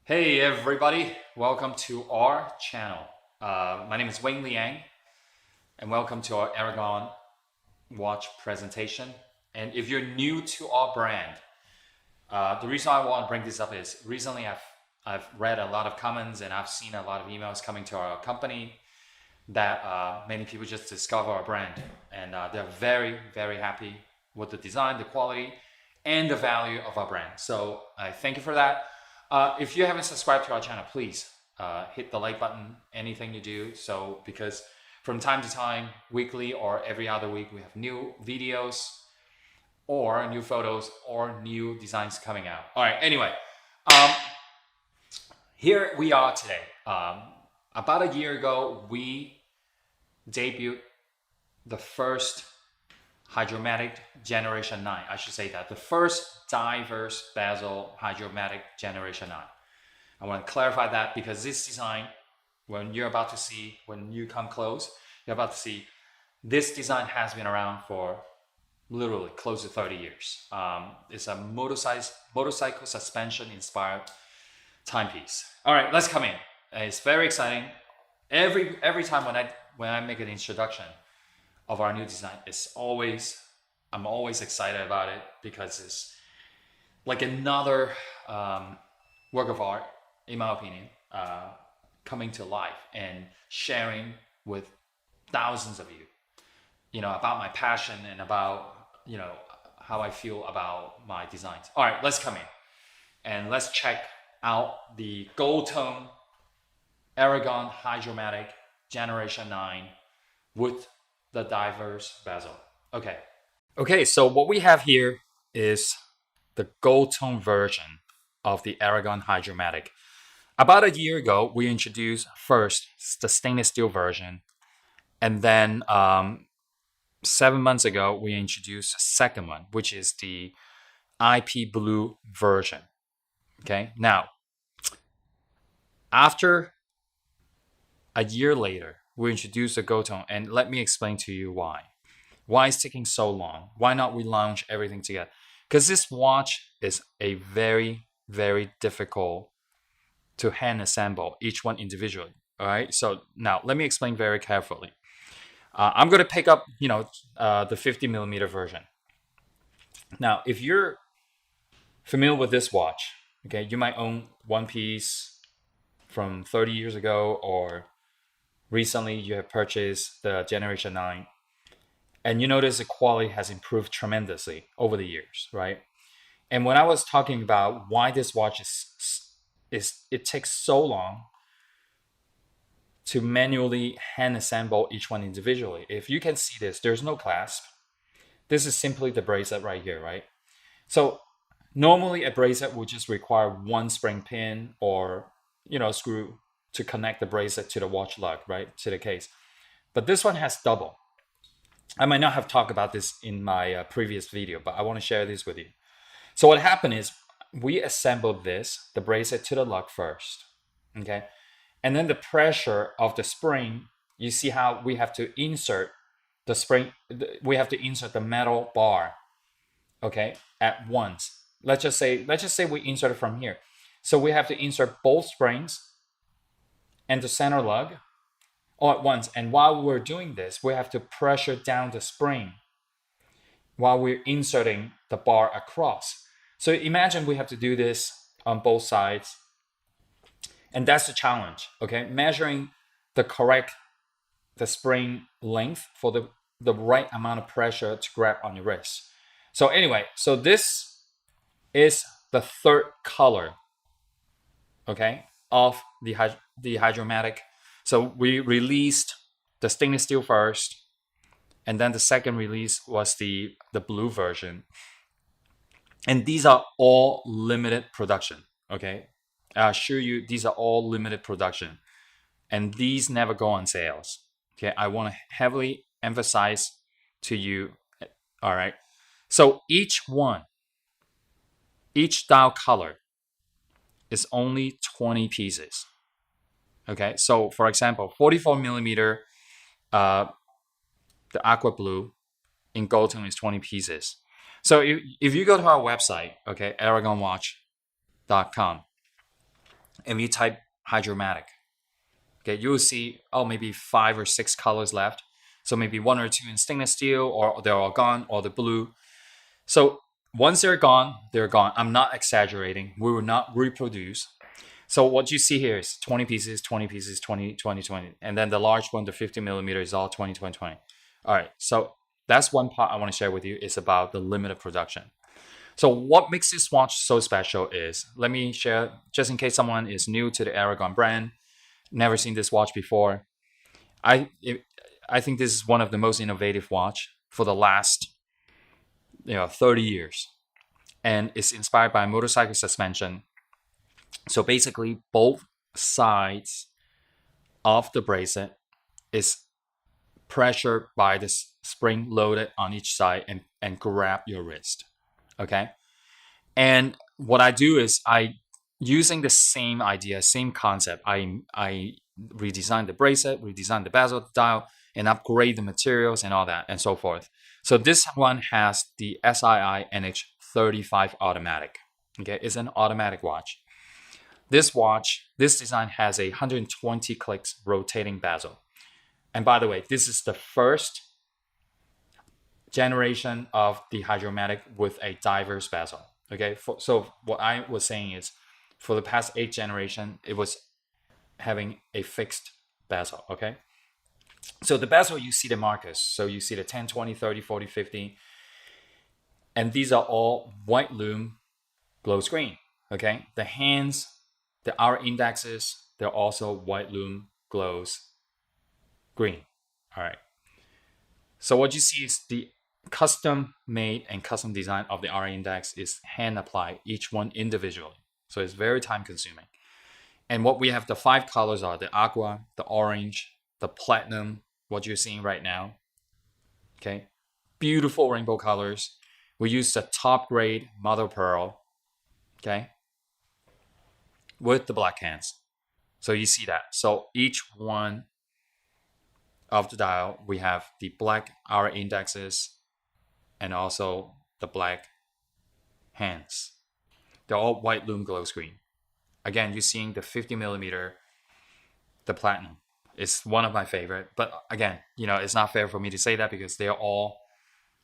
Hey everybody, welcome to our channel. My name is Wayne Liang and welcome to our Aragon watch presentation. And if you're new to our brand, the reason I want to bring this up is recently I've read a lot of comments and I've seen a lot of emails coming to our company that many people just discover our brand and they're very happy with the design, the quality, and the value of our brand. So I thank you for that. If you haven't subscribed to our channel, please hit the like button, anything you do. So because from time to time, weekly or every other week, we have new videos or new photos or new designs coming out. All right, anyway, um, here we are today. About a year ago, we debuted the first Hydraumatic Generation 9. I should say that. The first diverse bezel Hydraumatic Generation 9. I want to clarify that because this design, when you come close, you're about to see this design has been around for literally close to 30 years. It's a motorcycle suspension inspired timepiece. All right, let's come in. It's very exciting. Every time when I make an introduction of our new design, I'm always excited about it because it's like another work of art, in my opinion, coming to life and sharing with thousands of you know, about my passion and about, you know, how I feel about my designs. All right, let's come in and let's check out the gold tone Aragon Hydraumatic Generation 9 with the diverse bezel. Okay, so what we have here is the gold tone version of the Aragon Hydraumatic. About a year ago, we introduced first the stainless steel version, and then 7 months ago, we introduced a second one, which is the IP blue version. Okay, now after a year later, we introduced the gold tone, and let me explain to you why. Why it's taking so long? Why not we launch everything together? Because this watch is a very difficult to hand assemble each one individually. All right. So now let me explain very carefully. I'm going to pick up, the 50 millimeter version. Now, if you're familiar with this watch, okay, you might own one piece from 30 years ago, or recently you have purchased the Generation 9. And you notice the quality has improved tremendously over the years, right? And when I was talking about why this watch is it takes so long to manually hand assemble each one individually. If you can see this, there's no clasp. This is simply the bracelet right here, right? So normally a bracelet would just require one spring pin or, screw to connect the bracelet to the watch lug, right? To the case. But this one has double. I might not have talked about this in my previous video, but I want to share this with you. So what happened is we assembled the bracelet to the lug first, okay? And then the pressure of the spring, you see how we have to insert the spring, we have to insert the metal bar, okay, at once. Let's just say we insert it from here. So we have to insert both springs and the center lug all at once. And while we're doing this, we have to pressure down the spring while we're inserting the bar across. So imagine we have to do this on both sides. And that's the challenge, okay? Measuring the spring length for the right amount of pressure to grab on your wrist. So anyway, so this is the third color, okay, of the Hydraumatic. So we released the stainless steel first, and then the second release was the blue version. And these are all limited production, okay? I assure you, these are all limited production. And these never go on sales, okay? I want to heavily emphasize to you, all right? So each style color is only 20 pieces. Okay, so for example, 44 millimeter, the aqua blue in gold tone is 20 pieces. So if you go to our website, okay, aragonwatch.com, and you type Hydraumatic, okay, you will see, oh, maybe 5 or 6 colors left. So maybe 1 or 2 in stainless steel, or they're all gone, or the blue. So once they're gone, they're gone. I'm not exaggerating. We will not reproduce. So what you see here is 20 pieces, 20 pieces, 20, 20, 20. And then the large one, the 50 millimeter, is all 20, 20, 20. All right, so that's one part I want to share with you. Is about the limited production. So what makes this watch so special is, let me share, just in case someone is new to the Aragon brand, never seen this watch before. I think this is one of the most innovative watch for the last 30 years. And it's inspired by motorcycle suspension. So basically, both sides of the bracelet is pressured by the spring loaded on each side and grab your wrist. Okay. And what I do is, using the same idea, same concept, I redesign the bracelet, redesign the bezel, the dial, and upgrade the materials and all that and so forth. So this one has the SII NH35 automatic. Okay, it's an automatic watch. This design has a 120 clicks rotating bezel. And by the way, this is the first generation of the Hydraumatic with a diverse bezel. Okay, so what I was saying is, for the past 8 generation, it was having a fixed bezel. Okay, so the bezel, you see the markers. So you see the 10, 20, 30, 40, 50. And these are all white lume glows green. Okay, the hands, the hour indexes, they're also white lume glows green. All right. So what you see is the custom made and custom design of the hour index is hand applied, each one individually. So it's very time consuming. And what we have, the 5 colors are the aqua, the orange, the platinum, what you're seeing right now. Okay. Beautiful rainbow colors. We use the top grade mother pearl. Okay. With the black hands. So you see that. So each one of the dial, we have the black hour indexes and also the black hands. They're all white lume glow screen. Again, you're seeing the 50 millimeter, the platinum. It's one of my favorite. But again, it's not fair for me to say that, because they're all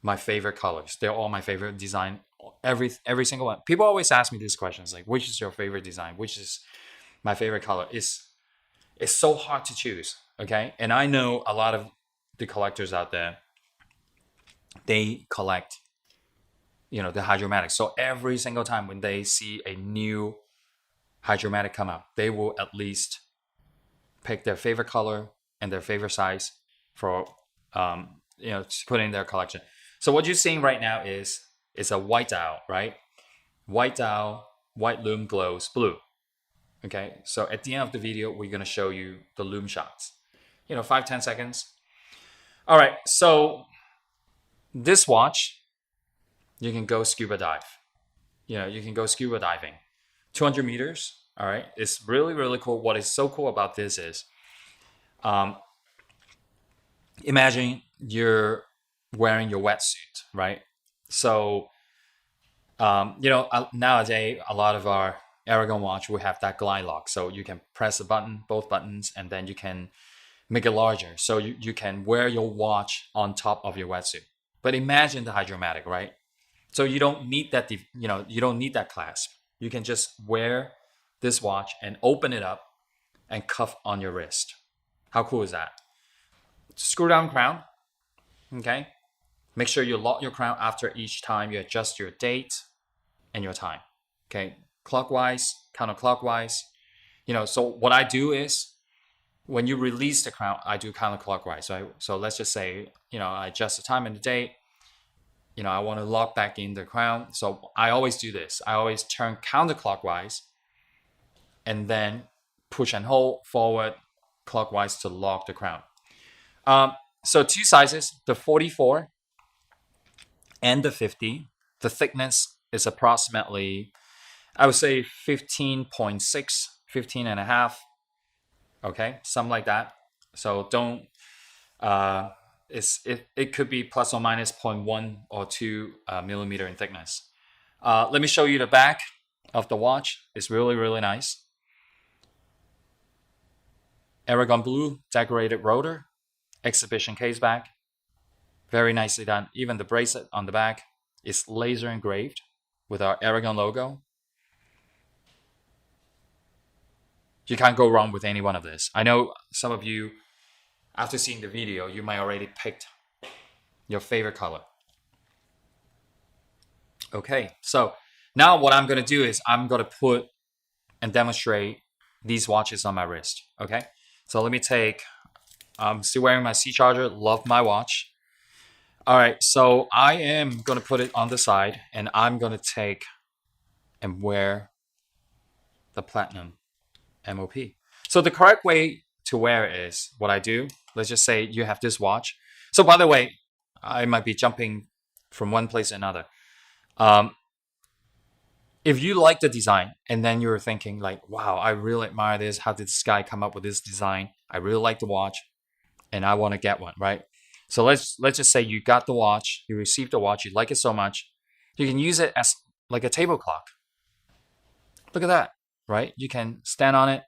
my favorite colors. They're all my favorite design. Every single one. People always ask me these questions, like, which is your favorite design? Which is my favorite color? It's so hard to choose. Okay. And I know a lot of the collectors out there, they collect, the Hydraumatic. So every single time when they see a new Hydraumatic come out, they will at least pick their favorite color and their favorite size for, to put in their collection. So what you're seeing right now is a white dial, right? White dial, white lume glows blue. Okay. So at the end of the video, we're going to show you the lume shots, 5-10 seconds. All right. So this watch, you can go scuba dive. You can go scuba diving. 200 meters. All right. It's really, really cool. What is so cool about this is, imagine you're wearing your wetsuit, right? So, nowadays, a lot of our Aragon watch will have that glide lock. So you can press a button, both buttons, and then you can make it larger. So you can wear your watch on top of your wetsuit. But imagine the Hydraumatic, right? So you don't need that, you don't need that clasp. You can just wear this watch and open it up and cuff on your wrist. How cool is that? Screw down crown. Okay. Make sure you lock your crown after each time you adjust your date and your time. Okay. Clockwise, counterclockwise. So what I do is, when you release the crown, I do counterclockwise. So let's just say, I adjust the time and the date. I want to lock back in the crown. So I always do this. I always turn counterclockwise and then push and hold forward clockwise to lock the crown. So 2 sizes, the 44 and the 50. The thickness is approximately, I would say 15.6, 15 and a half. Okay, something like that. So don't, it could be plus or minus 0.1 or 2 millimeter in thickness. Let me show you the back of the watch. It's really, really nice. Aragon blue decorated rotor, exhibition case back, very nicely done. Even the bracelet on the back is laser engraved with our Aragon logo. You can't go wrong with any one of this. I know some of you, after seeing the video, you might already picked your favorite color. Okay, so now what I'm going to do is I'm going to put and demonstrate these watches on my wrist. Okay, so let me take, I'm still wearing my C charger, love my watch. All right, so I am going to put it on the side and I'm going to take and wear the platinum MOP. So the correct way to wear it is what I do. Let's just say you have this watch. So by the way, I might be jumping from one place to another. If you like the design and then you're thinking like, wow, I really admire this. How did this guy come up with this design? I really like the watch and I want to get one, right? So let's just say you got the watch, you received the watch, you like it so much, you can use it as like a table clock. Look at that, right? You can stand on it,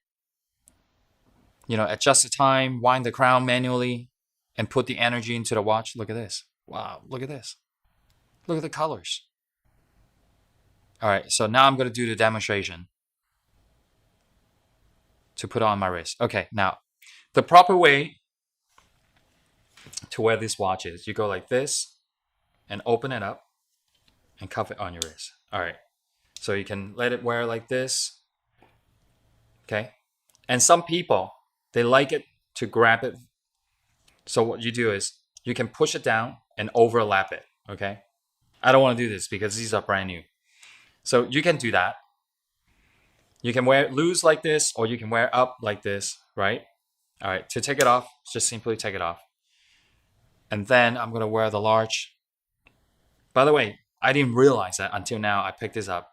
adjust the time, wind the crown manually, and put the energy into the watch. Look at this. Wow, look at this. Look at the colors. All right, so now I'm going to do the demonstration to put on my wrist. Okay, now the proper way to wear this watch is you go like this and open it up and cuff it on your wrist. All right, so you can let it wear like this. Okay, and some people, they like it to grab it. So what you do is you can push it down and overlap it. Okay, I don't want to do this because these are brand new. So you can do that. You can wear it loose like this, or you can wear it up like this, right? All right, to take it off, just simply take it off. And then I'm going to wear the large. By the way, I didn't realize that until now. I picked this up.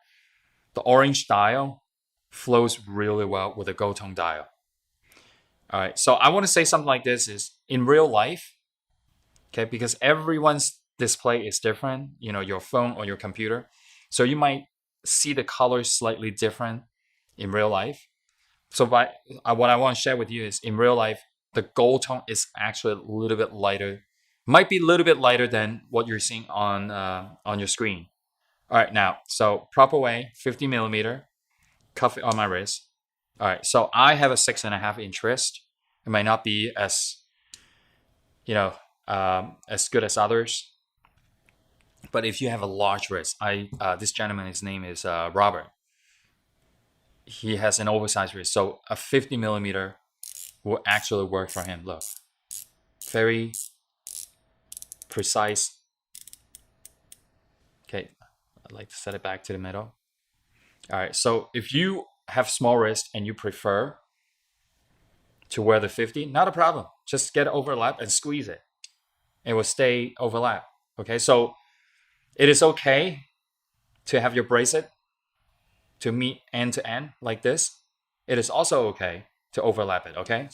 The orange dial flows really well with the gold tone dial. All right, so I want to say something like this is in real life, okay, because everyone's display is different, your phone or your computer. So you might see the colors slightly different in real life. So what I want to share with you is in real life, the gold tone is actually a little bit lighter. Might be a little bit lighter than what you're seeing on your screen. All right, now, so proper way, 50 millimeter, cuff it on my wrist. All right, so I have a 6.5 inch wrist. It might not be as, as good as others. But if you have a large wrist, this gentleman, his name is Robert. He has an oversized wrist, so a 50 millimeter will actually work for him. Look, very precise. Okay, I'd like to set it back to the middle. All right, so if you have small wrist and you prefer to wear the 50, not a problem. Just get it overlap and squeeze it. It will stay overlap. Okay, so it is okay to have your bracelet to meet end to end like this. It is also okay to overlap it, okay?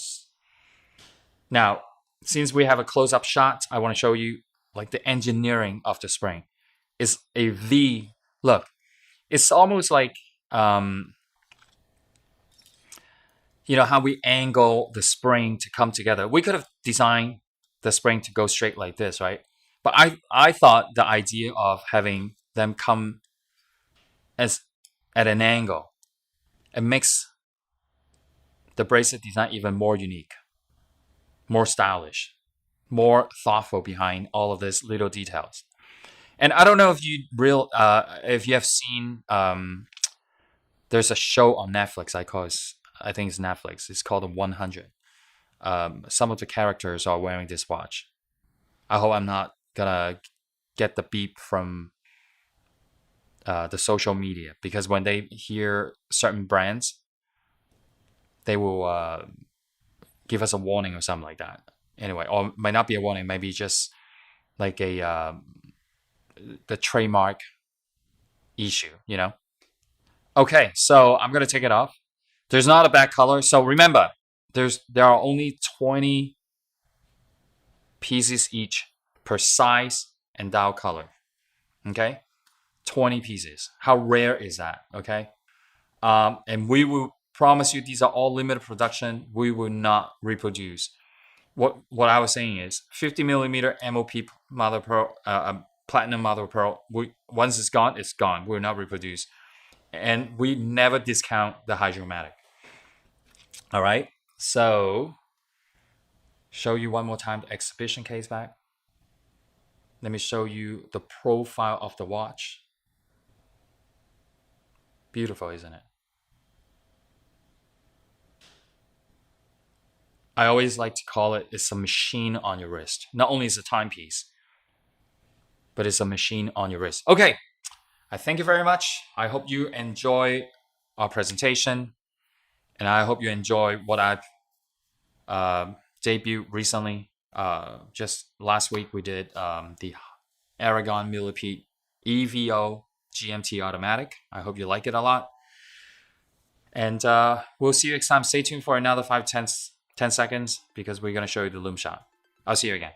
Now, since we have a close-up shot, I want to show you like the engineering of the spring. It's a V. Look, it's almost like, how we angle the spring to come together. We could have designed the spring to go straight like this, right? But I thought the idea of having them come as at an angle, it makes the bracelet design even more unique, more stylish, more thoughtful behind all of these little details. And I don't know if you have seen, there's a show on Netflix. I think it's Netflix. It's called The 100. Some of the characters are wearing this watch. I hope I'm not gonna get the beep from the social media, because when they hear certain brands, they will give us a warning or something like that. Anyway, or it might not be a warning, maybe just like the trademark issue, Okay, so I'm gonna take it off. There's not a back color, so remember, there are only 20 pieces each per size and dial color. Okay, 20 pieces. How rare is that? Okay, and we will promise you these are all limited production. We will not reproduce. What I was saying is 50 millimeter MOP mother pearl, platinum mother pearl. Once it's gone, it's gone. We'll not reproduce, and we never discount the Hydraumatic. All right. So show you one more time the exhibition case back. Let me show you the profile of the watch. Beautiful, isn't it? I always like to call it, it's a machine on your wrist. Not only is it a timepiece, but it's a machine on your wrist. Okay, I thank you very much. I hope you enjoy our presentation, and I hope you enjoy what I've debuted recently. Just last week, we did the ARAGON Millipede EVO GMT automatic. I hope you like it a lot. And we'll see you next time. Stay tuned for another 5-10 seconds because we're going to show you the loom shot. I'll see you again.